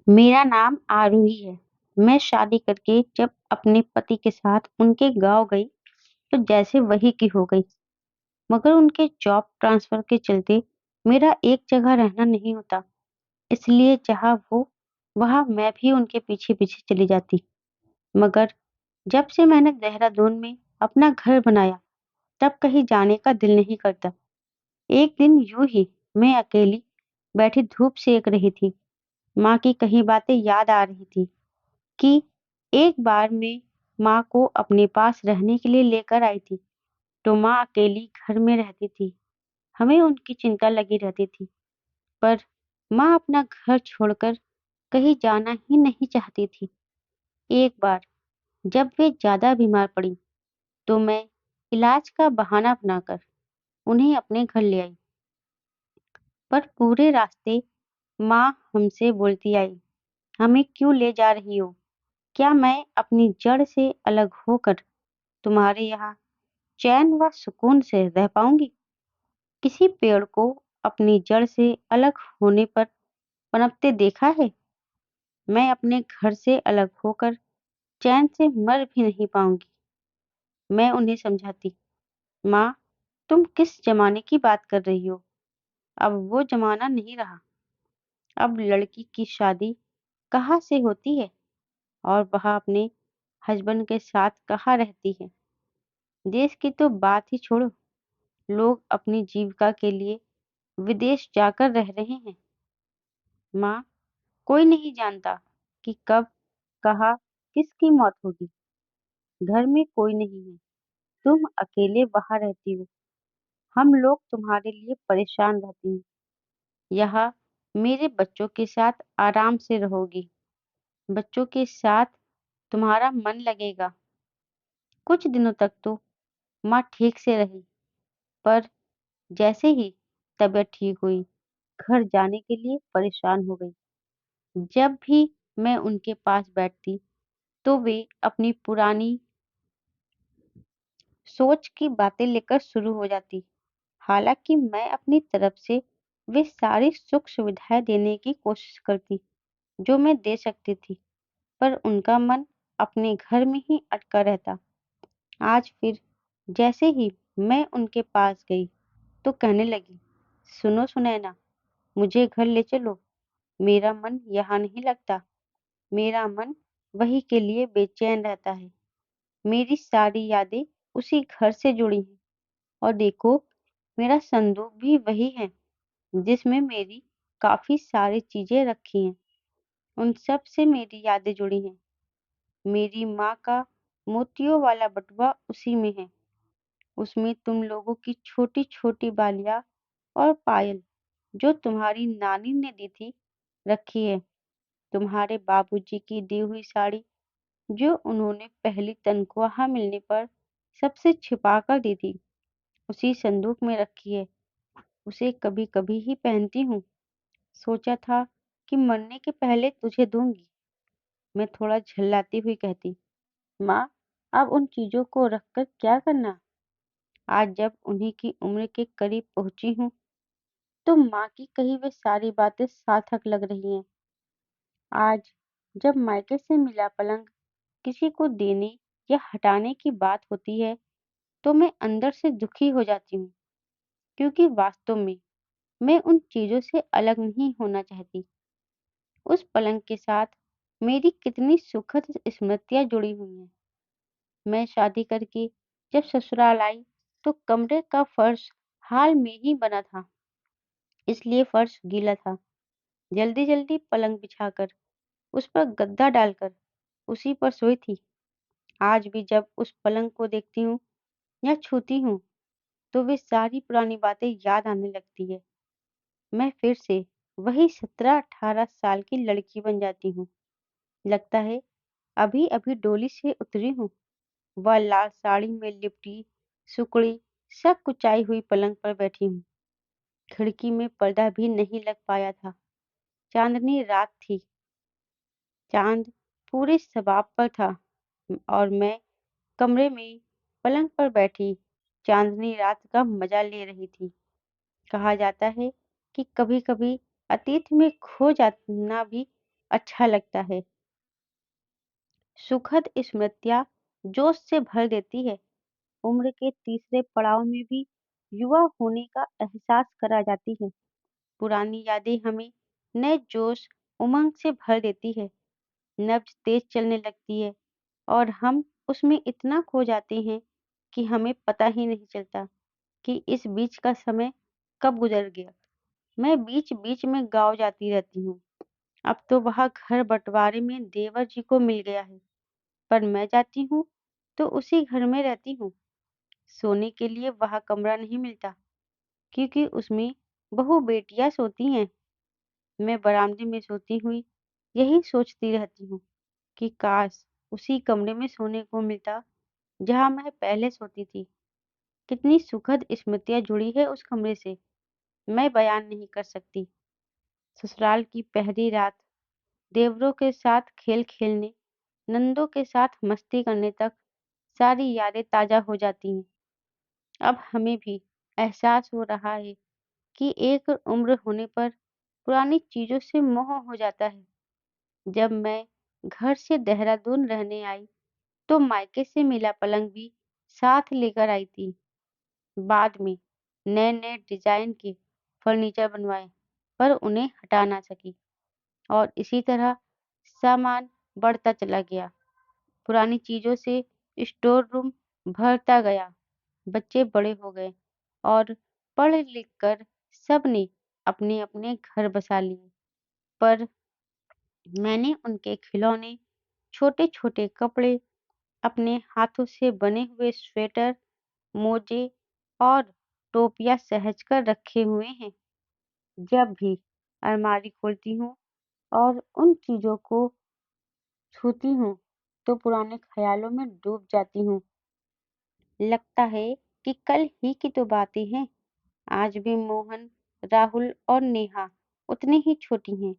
मेरा नाम आरूही है। मैं शादी करके जब अपने पति के साथ उनके गाँव गई, तो जैसे वही की हो गई। मगर उनके जॉब ट्रांसफर के चलते मेरा एक जगह रहना नहीं होता। इसलिए जहाँ वो, वहाँ मैं भी उनके पीछे-पीछे चली जाती। मगर जब से मैंने देहरादून में अपना घर बनाया, तब कहीं जाने का दिल नहीं करता। एक दिन यूँ ही मैं अकेली बैठी धूप सेक रही थी। माँ की कही बातें याद आ रही थी कि एक बार मैं माँ को अपने पास रहने के लिए लेकर आई थी, तो माँ अकेली घर में रहती थी। हमें उनकी चिंता लगी रहती थी, पर माँ अपना घर छोड़कर कहीं जाना ही नहीं चाहती थी। एक बार जब वे ज़्यादा बीमार पड़ी, तो मैं इलाज का बहाना बनाकर उन्हें अपने घर ले आई। पर पूरे रास्ते माँ हमसे बोलती आई, "हमें क्यों ले जा रही हो? क्या मैं अपनी जड़ से अलग होकर तुम्हारे यहाँ चैन व सुकून से रह पाऊँगी?" किसी पेड़ को अपनी जड़ से अलग होने पर पनपते देखा है? मैं अपने घर से अलग होकर चैन से मर भी नहीं पाऊँगी। मैं उन्हें समझाती, "माँ, तुम किस ज़माने की बात कर रही हो? अब वो ज़माना नहीं रहा। अब लड़की की शादी कहाँ से होती है और वह अपने हस्बैंड के साथ कहाँ रहती है? देश की तो बात ही छोड़ो, लोग अपनी जीविका के लिए विदेश जाकर रह रहे हैं। माँ, कोई नहीं जानता कि कब, कहाँ, किसकी मौत होगी। घर में कोई नहीं है, तुम अकेले वहाँ रहती हो। हम लोग तुम्हारे लिए परेशान रहते हैं। यहाँ मेरे बच्चों के साथ आराम से रहोगी। बच्चों के साथ तुम्हारा मन लगेगा।" कुछ दिनों तक तो माँ ठीक से रही, पर जैसे ही तबीयत ठीक हुई, घर जाने के लिए परेशान हो गई। जब भी मैं उनके पास बैठती, तो वे अपनी पुरानी सोच की बातें लेकर शुरू हो जाती। हालाँकि मैं अपनी तरफ से वे सारी सुख-सुविधाएँ देने की कोशिश करती, जो मैं दे सकती थी, पर उनका मन अपने घर में ही अटका रहता। आज फिर जैसे ही मैं उनके पास गई, तो कहने लगी, "सुनो सुनैना, मुझे घर ले चलो। मेरा मन यहाँ नहीं लगता। मेरा मन वहीं के लिए बेचैन रहता है। मेरी सारी यादें उसी घर से जुड़ी हैं। और देखो, मेरा संदूक भी वही है, जिसमें मेरी काफ़ी सारी चीज़ें रखी हैं। उन सब से मेरी यादें जुड़ी हैं। मेरी माँ का मोतियों वाला बटुआ उसी में है। उसमें तुम लोगों की छोटी-छोटी बालियाँ और पायल, जो तुम्हारी नानी ने दी थी, रखी है। तुम्हारे बाबूजी की दी हुई साड़ी, जो उन्होंने पहली तनख्वाह मिलने पर सबसे छिपा कर दी थी, उसी संदूक में रखी है। उसे कभी-कभी ही पहनती हूँ। सोचा था कि मरने के पहले तुझे दूँगी। मैं थोड़ा झल्लाती हुई कहती, "माँ, अब उन चीज़ों को रखकर क्या करना? आज जब उन्हीं की उम्र के करीब पहुँची हूँ, तो माँ की कही वे सारी बातें सार्थक लग रही हैं। आज जब मायके से मिला पलंग किसी को देने या हटाने की बात होती है, तो मैं अंदर से दुखी हो जाती हूँ, क्योंकि वास्तव में मैं उन चीज़ों से अलग नहीं होना चाहती। उस पलंग के साथ मेरी कितनी सुखद स्मृतियाँ जुड़ी हुई हैं। मैं शादी करके जब ससुराल आई, तो कमरे का फर्श हाल में ही बना था, इसलिए फर्श गीला था। जल्दी-जल्दी पलंग बिछाकर, उस पर गद्दा डालकर उसी पर सोई थी। आज भी जब उस पलंग को देखती हूँ या छूती हूँ, तो वे सारी पुरानी बातें याद आने लगती है। मैं फिर से वही 17-18 साल की लड़की बन जाती हूँ। लगता है अभी-अभी डोली से उतरी हूँ। वह लाल साड़ी में लिपटी, सुकड़ी, सकुचाई हुई पलंग पर बैठी हूँ। खिड़की में पर्दा भी नहीं लग पाया था। चाँदनी रात थी। चाँद पूरे शबाब पर था, और मैं कमरे में पलंग पर बैठी चाँदनी रात का मज़ा ले रही थी। कहा जाता है कि कभी-कभी अतीत में खो जाना भी अच्छा लगता है। सुखद स्मृतियाँ जोश से भर देती है। उम्र के तीसरे पड़ाव में भी युवा होने का एहसास करा जाती है। पुरानी यादें हमें नए जोश, उमंग से भर देती है। नब्ज तेज चलने लगती है और हम उसमें इतना खो जाते हैं कि हमें पता ही नहीं चलता कि इस बीच का समय कब गुजर गया। मैं बीच-बीच में गाँव जाती रहती हूँ। अब तो वहाँ घर बँटवारे में देवर जी को मिल गया है, पर मैं जाती हूँ तो उसी घर में रहती हूँ। सोने के लिए वहाँ कमरा नहीं मिलता क्योंकि उसमें बहू-बेटियाँ सोती हैं। मैं बरामदे में सोती हुई यही सोचती रहती हूँ कि काश उसी कमरे में सोने को मिलता जहाँ मैं पहले सोती थी। कितनी सुखद स्मृतियाँ जुड़ी है उस कमरे से, मैं बयान नहीं कर सकती। ससुराल की पहली रात, देवरों के साथ खेल खेलने, नंदों के साथ मस्ती करने तक सारी यादें ताज़ा हो जाती हैं। अब हमें भी एहसास हो रहा है कि एक उम्र होने पर पुरानी चीज़ों से मोह हो जाता है। जब मैं घर से देहरादून रहने आई, तो मायके से मिला पलंग भी साथ लेकर आई थी। बाद में नए-नए डिज़ाइन के फर्नीचर बनवाए, पर उन्हें हटा ना सकी और इसी तरह सामान बढ़ता चला गया। पुरानी चीज़ों से स्टोर रूम भरता गया। बच्चे बड़े हो गए और पढ़ लिख कर सबने अपने-अपने घर बसा लिए। पर मैंने उनके खिलौने, छोटे-छोटे कपड़े, अपने हाथों से बने हुए स्वेटर, मोजे और टोपियाँ सहेज कर रखे हुए हैं। जब भी अलमारी खोलती हूँ और उन चीज़ों को छूती हूँ, तो पुराने ख़्यालों में डूब जाती हूँ। लगता है कि कल ही की तो बातें हैं। आज भी मोहन, राहुल और नेहा उतनी ही छोटी हैं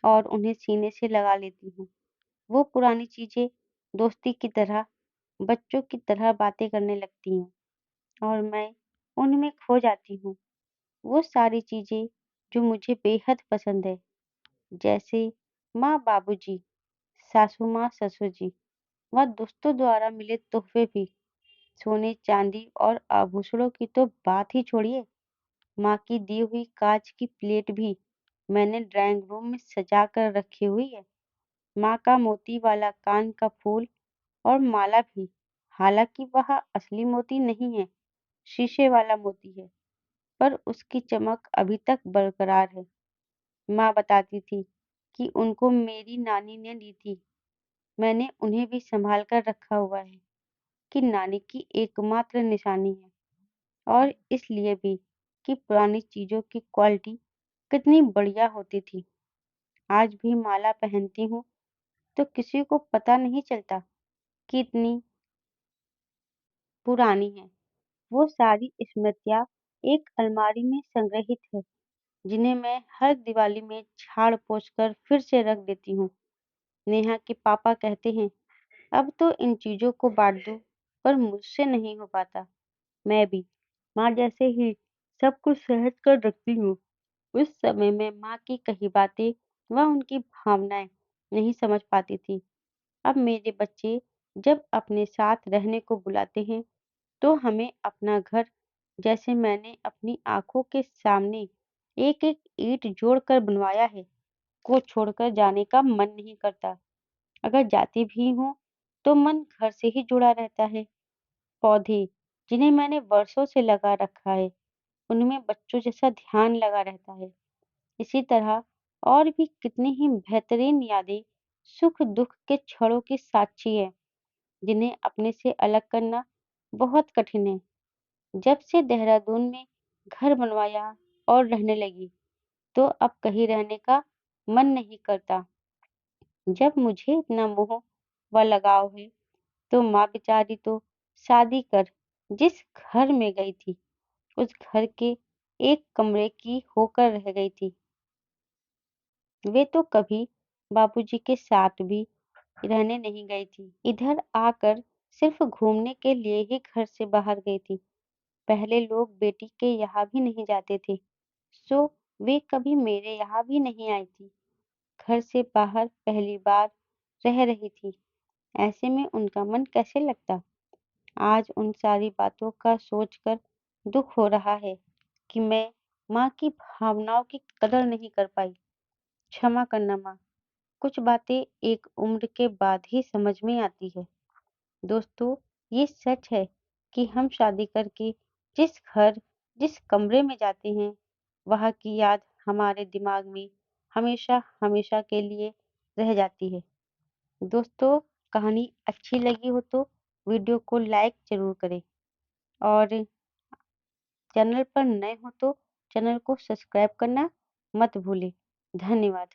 और उन्हें सीने से लगा लेती हूँ। वो पुरानी चीज़ें दोस्ती की तरह, बच्चों की तरह बातें करने लगती हैं और मैं उनमें खो जाती हूँ। वो सारी चीज़ें जो मुझे बेहद पसंद है, जैसे माँ बाबूजी, सासू माँ ससुर जी व दोस्तों द्वारा मिले तोहफे भी। सोने चांदी और आभूषणों की तो बात ही छोड़िए। माँ की दी हुई कांच की प्लेट भी मैंने ड्राइंग रूम में सजा कर रखी हुई है। माँ का मोती वाला कान का फूल और माला भी, हालांकि वह असली मोती नहीं है, शीशे वाला मोती है, पर उसकी चमक अभी तक बरकरार है। माँ बताती थी कि उनको मेरी नानी ने दी थी। मैंने उन्हें भी संभाल कर रखा हुआ है कि नानी की एकमात्र निशानी है और इसलिए भी कि पुरानी चीज़ों की क्वालिटी कितनी बढ़िया होती थी। आज भी माला पहनती हूँ तो किसी को पता नहीं चलता कि इतनी पुरानी है। वो सारी स्मृतियाँ एक अलमारी में संग्रहित है, जिन्हें मैं हर दिवाली में झाड़-पोंछ कर फिर से रख देती हूँ। नेहा के पापा कहते हैं, अब तो इन चीज़ों को बाँट दो, पर मुझसे नहीं हो पाता। मैं भी माँ जैसे ही सब कुछ सहज कर रखती हूँ। उस समय में माँ की कही बातें व उनकी भावनाएँ नहीं समझ पाती थी। अब मेरे बच्चे जब अपने साथ रहने को बुलाते हैं, तो हमें अपना घर जैसे मैंने अपनी आँखों के सामने एक-एक ईंट जोड़कर बनवाया है, को छोड़कर जाने का मन नहीं करता। अगर जाती भी हूँ, तो मन घर से ही जुड़ा रहता है। पौधे, जिन्हें मैंने वर्षों से लगा रखा है, उनमें बच्चों जैसा ध्यान लगा रहता है। इसी तरह और भी कितनी ही बेहतरीन यादें सुख-दुःख के क्षणों की साक्षी है, जिन्हें अपने से अलग करना बहुत कठिन है। जब से देहरादून में घर बनवाया और रहने लगी, तो अब कहीं रहने का मन नहीं करता। जब मुझे इतना मोह व लगाव है, तो माँ बेचारी तो शादी कर जिस घर में गई थी, उस घर के एक कमरे की होकर रह गई थी। वे तो कभी बाबूजी के साथ भी रहने नहीं गई थी। इधर आकर सिर्फ घूमने के लिए ही घर से बाहर गई थी। पहले लोग बेटी के यहाँ भी नहीं जाते थे, सो वे कभी मेरे यहाँ भी नहीं आई थी। घर से बाहर पहली बार रह रही थी। ऐसे में उनका मन कैसे लगता? आज उन सारी बातों का सोचकर दुख हो रहा है कि मैं माँ की भावनाओं की कदर नहीं कर पाई। क्षमा करना माँ, कुछ बातें एक उम्र के बाद ही समझ में आती है। दोस्तों, ये सच है कि हम शादी करके जिस घर, जिस कमरे में जाते हैं, वहाँ की याद हमारे दिमाग में हमेशा के लिए रह जाती है। दोस्तों, कहानी अच्छी लगी हो तो वीडियो को लाइक ज़रूर करें और चैनल पर नए हो तो चैनल को सब्सक्राइब करना मत भूलें। धन्यवाद।